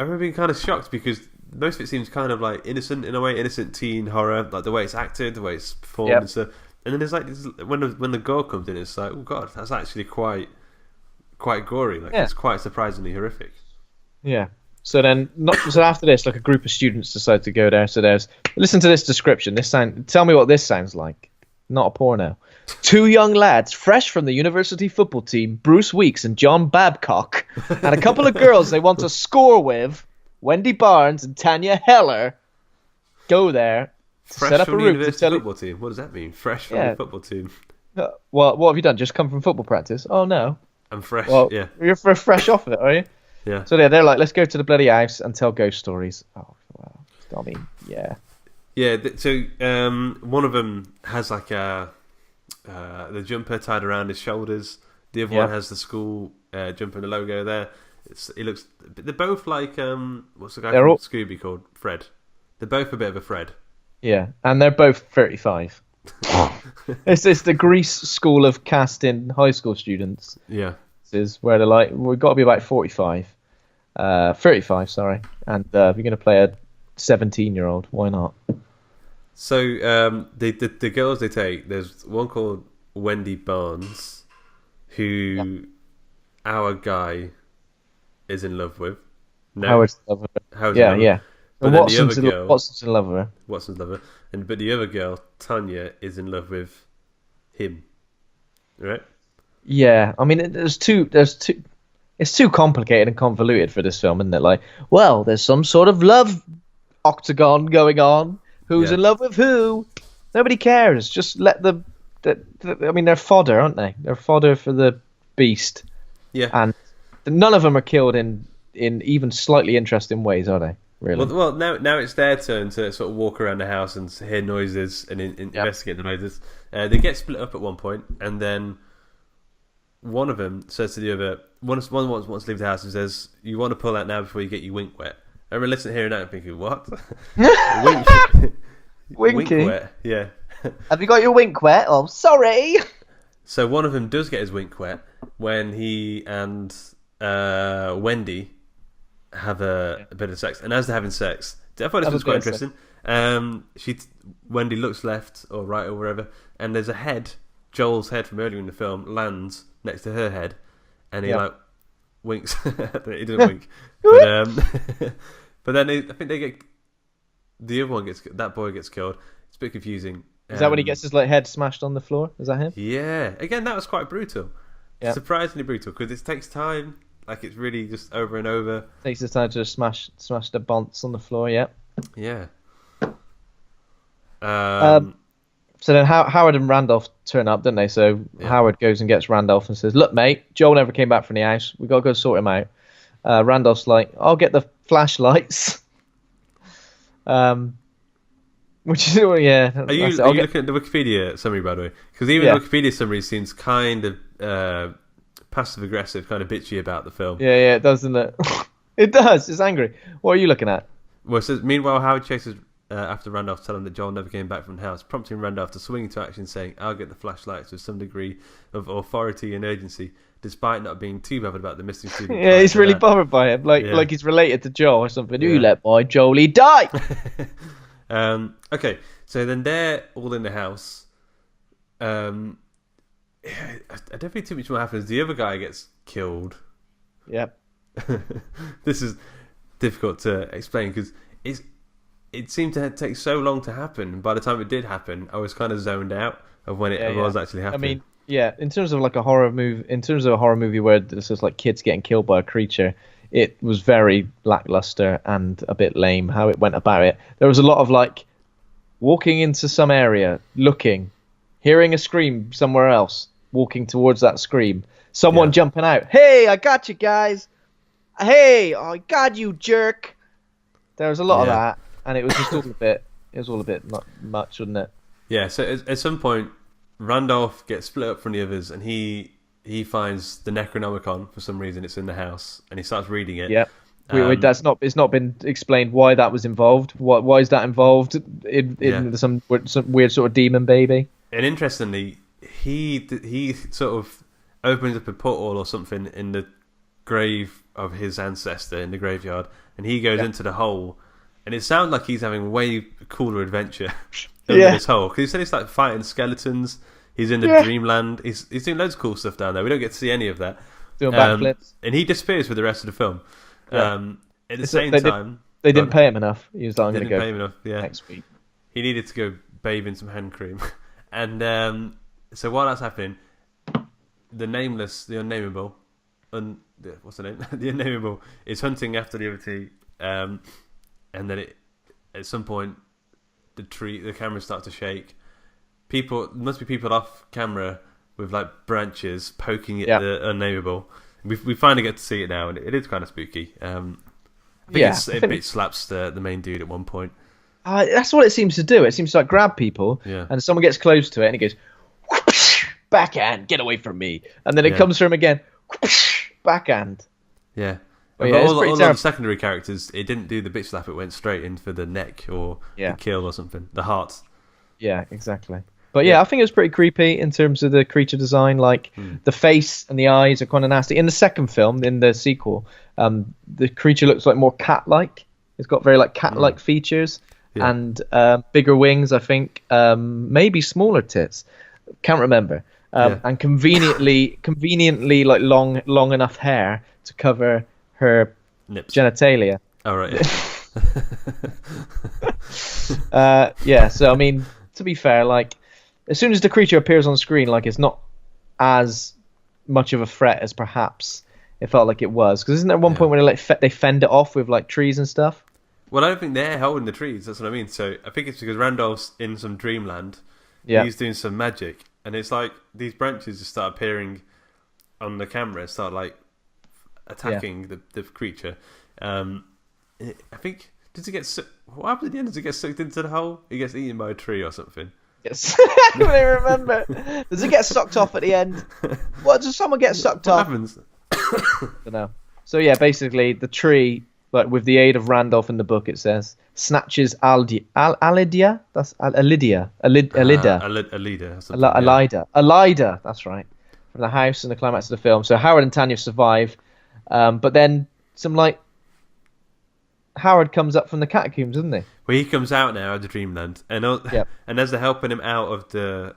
remember being kind of shocked because most of it seems kind of like innocent in a way, innocent teen horror, like the way it's acted, the way it's performed and stuff. And then there's like when the gore comes in, it's like, oh god, that's actually quite gory. Like it's quite surprisingly horrific. Yeah. So then, after this, like a group of students decide to go there. So listen to this description. Tell me what this sounds like. Not a porno. 2 young lads, fresh from the university football team, Bruce Weeks and John Babcock, and a couple of girls they want to score with, Wendy Barnes and Tanya Heller, go there. Fresh set up from a the room university football team. What does that mean? Fresh from the football team. What have you done? Just come from football practice? Oh no. I'm fresh. Well, yeah. You're fresh off of it, are you? Yeah. So they're like, let's go to the bloody house and tell ghost stories. Oh, well, I mean, yeah. Yeah. So one of them has like the jumper tied around his shoulders. The other one has the school jumper and the logo there. They're both like what's the guy from Scooby called? Fred. They're both a bit of a Fred. Yeah, and they're both 35. It's the Grease school of casting high school students. Yeah. Is where they're like, we've got to be about 35, sorry, and if you're going to play a 17-year-old, why not? So the girls they take, there's one called Wendy Barnes, who our guy is in love with. No, Howard's in love with her. Howard's in love with her. But then Watson's the other girl, Watson's in love with her. Watson's in love with her, but the other girl, Tanya, is in love with him. Right? Yeah, I mean, it's too complicated and convoluted for this film, isn't it? Like, well, there's some sort of love octagon going on. Who's in love with who? Nobody cares. Just let I mean, they're fodder, aren't they? They're fodder for the beast. Yeah. And none of them are killed in even slightly interesting ways, are they? Really? Well, now it's their turn to sort of walk around the house and hear noises and investigate the noises. They get split up at one point, and then one of them says to the other, one wants to leave the house and says, "You want to pull out now before you get your wink wet." I remember listening, hearing that and thinking, "What? Wink wet? Yeah. Have you got your wink wet? Oh, sorry." So one of them does get his wink wet when he and Wendy have a bit of sex, and as they're having sex, I thought this was quite interesting. Wendy looks left or right or wherever, and there's a head, Joel's head from earlier in the film, lands next to her head, and he like winks. He doesn't wink, but then I think they get the other one that boy gets killed. It's a bit confusing. Is that when he gets his head smashed on the floor? Is that him? Yeah. Again, that was quite brutal. surprisingly brutal because it takes time. Like it's really just over and over. Takes the time to smash the bonds on the floor. Yeah. Yeah. So then Howard and Randolph turn up, don't they? So Howard goes and gets Randolph and says, "Look, mate, Joel never came back from the house. We got to go sort him out." Randolph's like, "I'll get the flashlights." Which is, yeah. Are you looking at the Wikipedia summary, by the way? Because even the Wikipedia summary seems kind of passive-aggressive, kind of bitchy about the film. Yeah, it does, doesn't it? It does. It's angry. What are you looking at? Well, it says, meanwhile, Howard chases after Randolph, telling that Joel never came back from the house, prompting Randolph to swing into action, saying, "I'll get the flashlights," with some degree of authority and urgency, despite not being too bothered about the missing student. Yeah, he's really bothered by him, like he's related to Joel or something. You let my Jolie die. Okay, so then they're all in the house. I don't think too much more happens. The other guy gets killed. Yep. This is difficult to explain because it seemed to take so long to happen. By the time it did happen, I was kind of zoned out of when it was actually happening. I mean, in terms of like a horror movie where this is like kids getting killed by a creature, it was very lackluster and a bit lame how it went about it. There was a lot of like walking into some area, looking, hearing a scream somewhere else, walking towards that scream, someone jumping out. "Hey, I got you guys. Hey, I got you, jerk." There was a lot of that. And it was just all a bit much, wasn't it? Yeah, so at some point, Randolph gets split up from the others, and he finds the Necronomicon for some reason. It's in the house, and he starts reading it. Yeah, it's not been explained why that was involved. Why is that involved in some weird sort of demon baby? And interestingly, he sort of opens up a portal or something in the grave of his ancestor in the graveyard, and he goes into the hole. And it sounds like he's having a way cooler adventure under this hole. Because he said he's like fighting skeletons. He's in the dreamland. He's doing loads of cool stuff down there. We don't get to see any of that. Doing backflips. And he disappears for the rest of the film. At the same time... They didn't pay him enough. He was like, I'm going to go pay him enough, next week. He needed to go bathe in some hand cream. And so while that's happening, the Unnamable... what's the name? The Unnamable is hunting after the other two. And then at some point, the camera starts to shake. Must be people off camera with like branches poking at the Unnamable. We finally get to see it now, and it is kind of spooky. I think it slaps the main dude at one point. That's what it seems to do. It seems to like grab people, and someone gets close to it, and he goes, "Backhand, get away from me!" And then it comes from him again, backhand. Yeah. All the secondary characters, it didn't do the bitch slap, it went straight in for the neck or the kill or something. The heart. Yeah, exactly. But I think it was pretty creepy in terms of the creature design. Like the face and the eyes are kind of nasty. In the second film, in the sequel, the creature looks like more cat-like. It's got very like cat-like features and bigger wings, I think. Maybe smaller tits. Can't remember. And conveniently like long enough hair to cover her nips, genitalia. Oh right. So I mean, to be fair, like as soon as the creature appears on screen, like it's not as much of a threat as perhaps it felt like it was. Because isn't there one point where they fend it off with like trees and stuff? Well, I don't think they're holding the trees. That's what I mean. So I think it's because Randolph's in some dreamland. He's doing some magic, and it's like these branches just start appearing on the camera, start like attacking the creature. I think what happens at the end? Does it get sucked into the hole? He gets eaten by a tree or something. Yes. I don't remember. Does it get sucked off at the end? What does someone get sucked off? What happens? I don't know. So basically the tree, like with the aid of Randolph in the book, it says snatches Alida. That's Alida. Alida. That's right. From the house in the climax of the film. So Howard and Tanya survive. But then Howard comes up from the catacombs, doesn't he? Well, he comes out now of the dreamland, and as they're helping him out of the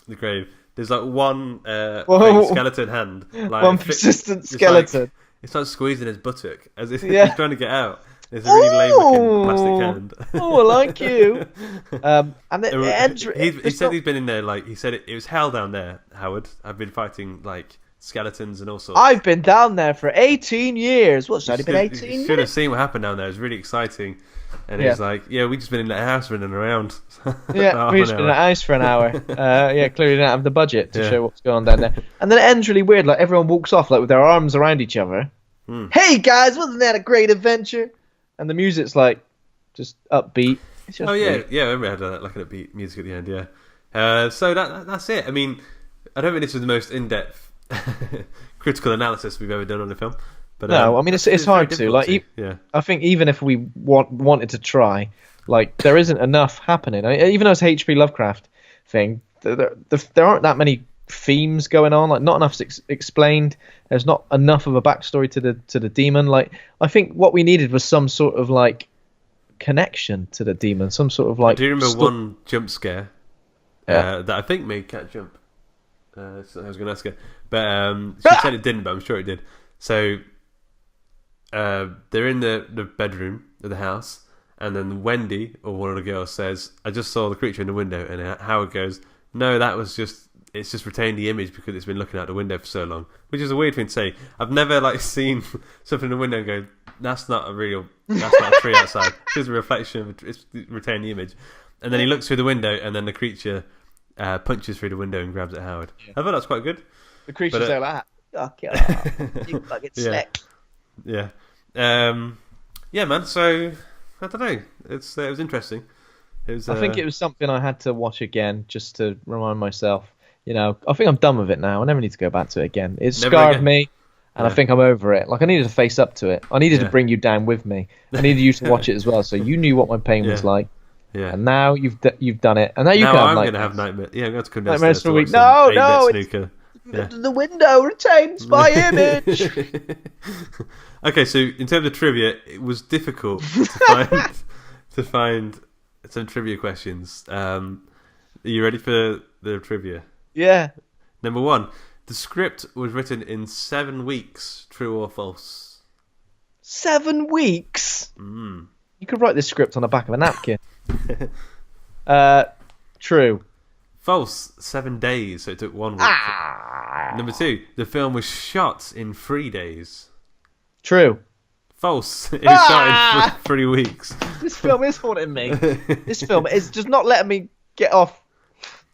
grave, there's like one skeleton hand, like one persistent skeleton. Like, it's like squeezing his buttock as if he's trying to get out. It's a really lame-looking plastic hand. Oh, I like you. And then it ends. He said he's been in there. Like he said, it was hell down there, Howard. I've been fighting like skeletons and all sorts. I've been down there for 18 years. What's only been 18 years? You should have seen what happened down there. It was really exciting. And he's like, yeah, we just been in that house running around. Yeah, we just been in that house for an hour. Yeah, clearly didn't have the budget to show what's going on down there. And then it ends really weird. Like everyone walks off like with their arms around each other. Hey guys, wasn't that a great adventure? And the music's like just upbeat. It's just weird. I remember I had like an upbeat music at the end. Yeah. So that's it. I mean, I don't think this is the most in-depth critical analysis we've ever done on the film. But, no, I mean it's hard to. Like, I think even if we wanted to try, like there isn't enough happening. Even though it's a H.P. Lovecraft thing, there aren't that many themes going on. Like not enough explained. There's not enough of a backstory to the demon. Like I think what we needed was some sort of like connection to the demon. Some sort of like. I do remember one jump scare that I think made Cat jump. So I was going to ask her, but she said it didn't, but I'm sure it did. So. They're in the bedroom of the house, and then Wendy, or one of the girls, says, I just saw the creature in the window, and Howard goes, no, it's just retained the image because it's been looking out the window for so long, which is a weird thing to say. I've never like seen something in the window and go, that's not a tree outside. It's just a reflection, it's retained the image. And then he looks through the window, and then the creature punches through the window and grabs at Howard. I thought that's quite good. The creature's like that. You fucking slick. Yeah. Yeah, man. So I don't know. It was interesting. I think it was something I had to watch again just to remind myself. You know, I think I'm done with it now. I never need to go back to it again. It scarred me, and I think I'm over it. Like I needed to face up to it. I needed to bring you down with me. I needed you to watch it as well, so you knew what my pain was like. Yeah. And now you've done it, and now you can. I'm going to have nightmares. Yeah, I'm going to come nightmares for a week. No. The window retains my image. Okay, so in terms of trivia, it was difficult to find some trivia questions. Are you ready for the trivia? Yeah. Number 1, the script was written in 7 weeks. True or false? 7 weeks? You could write this script on the back of a napkin. True. False. 7 days, so it took 1 week. Number 2, the film was shot in 3 days. True. False. It was shot in 3 weeks. This film is haunting me. This film is just not letting me get off.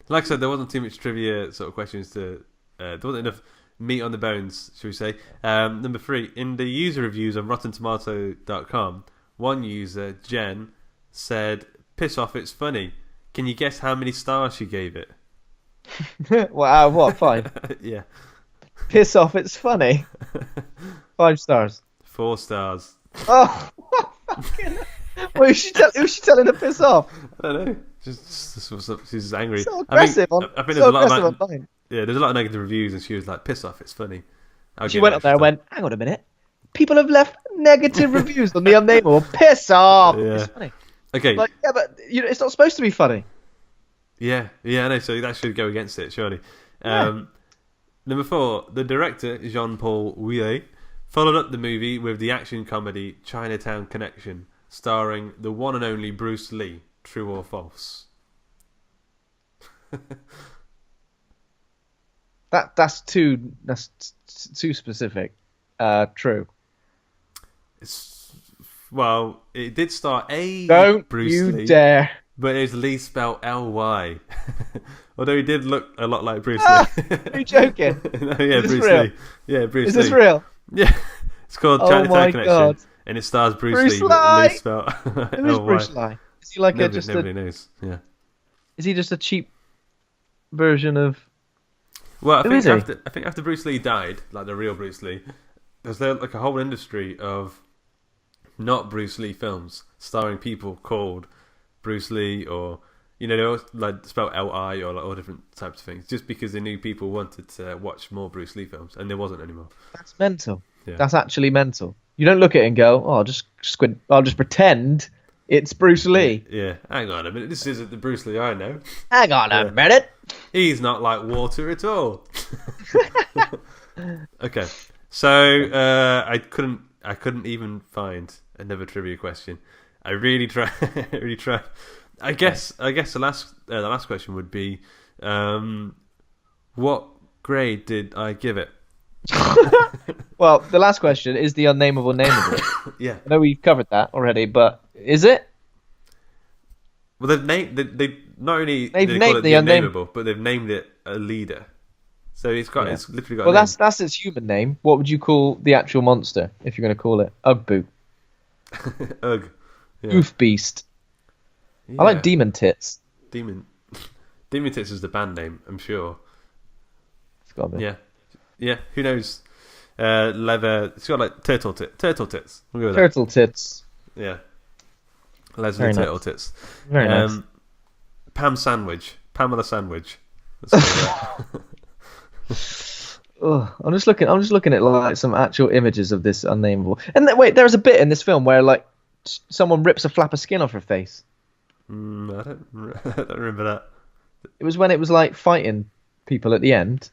Like I said, there wasn't too much trivia sort of questions to. There wasn't enough meat on the bones, should we say? Number 3, in the user reviews on RottenTomato.com, one user, Jen, said, "Piss off, it's funny." Can you guess how many stars she gave it? Wow, what? 5? Yeah. Piss off, it's funny. 5 stars. 4 stars. Oh, fucking. Well, who's she telling to piss off? I don't know. She's angry. So aggressive. I think there's a lot of there's a lot of negative reviews, and she was like, "Piss off, it's funny." She went up there and went, "Hang on a minute. People have left negative reviews on the Unnamable. Piss off. Yeah. It's funny." Okay. Like, yeah, but it's not supposed to be funny. Yeah, I know. So that should go against it, surely. Number 4, the director Jean-Paul Ouellette followed up the movie with the action comedy Chinatown Connection, starring the one and only Bruce Lee. True or false? That's too specific. True. It did star a Don't Bruce you Lee, dare. but it's Lee spelled L-Y. Although he did look a lot like Bruce Lee. Are you joking? No, yeah, Is this Bruce real? Lee. Yeah, Bruce Lee. Is this real? Yeah, it's called Chinatown Connection, God. and it stars Bruce Lee. Lee, but Lee spelled Who is L-Y. Bruce Lee? Is he like Nobody knows. Yeah. Is he just a cheap version of? Well, I Who is he? think after Bruce Lee died, like the real Bruce Lee, there's like a whole industry of not Bruce Lee films starring people called Bruce Lee, or they all like spell L-I, or like all different types of things, just because they knew people wanted to watch more Bruce Lee films, and there wasn't anymore. That's mental. Yeah. That's actually mental. You don't look at it and go, "Oh, I'll just squint. I'll just pretend it's Bruce Lee." Yeah. Hang on a minute. This isn't the Bruce Lee I know. Hang on a minute. He's not like water at all. Okay. So I couldn't I couldn't even find another trivia question. I really tried. Really tried. I guess the last question would be, what grade did I give it? Well, the last question is the unnamable nameable. Yeah. I know we've covered that already, but is it? Well, they've named they not only They've they named call it the the unname- Unnamable, but they've named it a leader. So it's literally got. Well, a name. that's its human name. What would you call the actual monster if you're going to call it? Ugboot. Ugh. Yeah. Goof Beast. I like Demon Tits. Demon Tits is the band name, I'm sure. It's got to be. Yeah. Who knows? Leather. It's got like turtle tits. We'll go with Turtle Tits. that. Yeah. Leather Very turtle nice. tits. Very nice. Pamela Sandwich. Let's go with that. Ugh, I'm just looking at like some actual images of this unnamable. And wait, there's a bit in this film where like someone rips a flap of skin off her face. I don't remember that. It was when it was like fighting people at the end.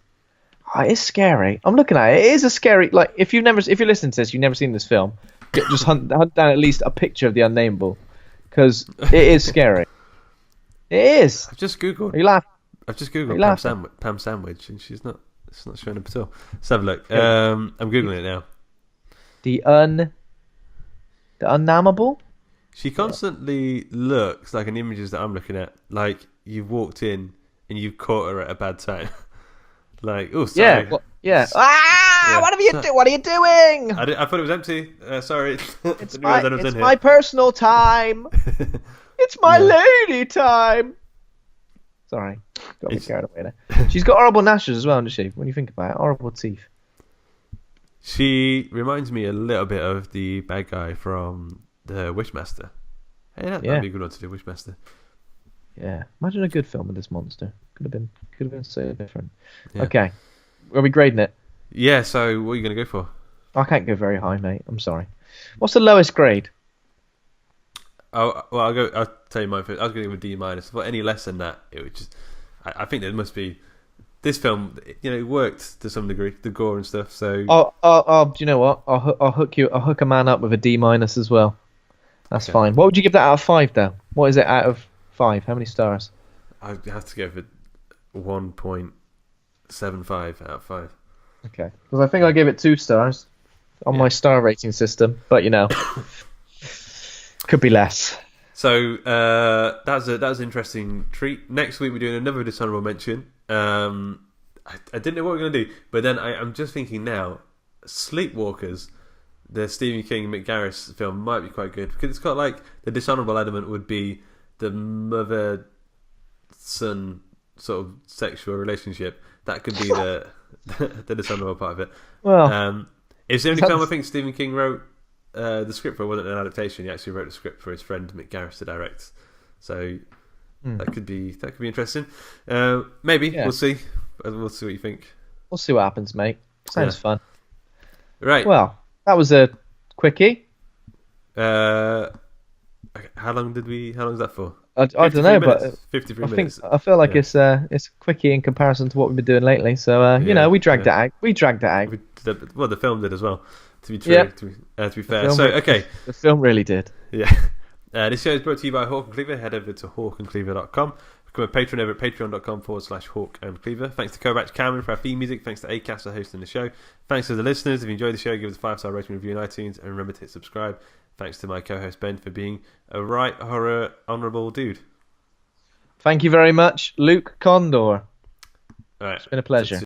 Oh, it's scary. I'm looking at it. It is a scary. Like if you're listening to this, you've never seen this film. Just hunt down at least a picture of the unnamable, because it is scary. It is. I've just googled. Are you laughing? I've just googled Pam Sandwich, and it's not showing up at all. Let's have a look. Yeah. I'm googling it now. The unnamable. She constantly looks like in the images that I'm looking at, like you've walked in and you've caught her at a bad time. Like, oh, sorry. Yeah. Well, yeah. Ah! Yeah. What are you doing? I thought it was empty. Sorry. It's my personal time. It's my lady time. Sorry, got me carried away there. She's got horrible gnashes as well, doesn't she? When you think about it, horrible teeth. She reminds me a little bit of the bad guy from the Wishmaster. Hey, that'd be a good one to do, Wishmaster. Yeah, imagine a good film with this monster. Could have been so different. Yeah. Okay, are we grading it? Yeah. So, what are you going to go for? I can't go very high, mate. I'm sorry. What's the lowest grade? Oh, well, I'll tell you mine first. I was going to give a D minus. But any less than that, it would just. I think there must be. This film, it worked to some degree, the gore and stuff. So. Do you know what? I'll hook a man up with a D minus as well. That's fine. What would you give that out of 5 though? What is it out of 5? How many stars? I have to go for 1.75 out of 5. Okay, because I think I gave it 2 stars on my star rating system, but could be less. So that was an interesting treat. Next week we're doing another dishonorable mention. I didn't know what we were going to do, but then I'm just thinking now, Sleepwalkers, the Stephen King McGarris film, might be quite good because it's got like the dishonorable element would be the mother-son sort of sexual relationship. That could be the dishonorable part of it. Well, it's the only film I think Stephen King wrote the script for. It wasn't an adaptation. He actually wrote the script for his friend McGarris to direct. So that could be interesting. Maybe we'll see. We'll see what you think. We'll see what happens, mate. Sounds fun. Right. Well, that was a quickie. How long is that for? I don't know, minutes? but 53 minutes. I feel like it's a quickie in comparison to what we've been doing lately. So we dragged it out. We dragged it out. Well, the film did as well. To be true, to be fair. So okay, the film really did. Yeah. This show is brought to you by Hawk and Cleaver. Head over to hawkandcleaver.com. Become a patron over at patreon.com/Hawk and Cleaver. Thanks to Kovac Cameron for our theme music. Thanks to Acast for hosting the show. Thanks to the listeners. If you enjoyed the show, give us a 5-star rating review on iTunes, and remember to hit subscribe. Thanks to my co-host Ben for being a right horror honourable dude. Thank you very much, Luke Condor. All right. It's been a pleasure.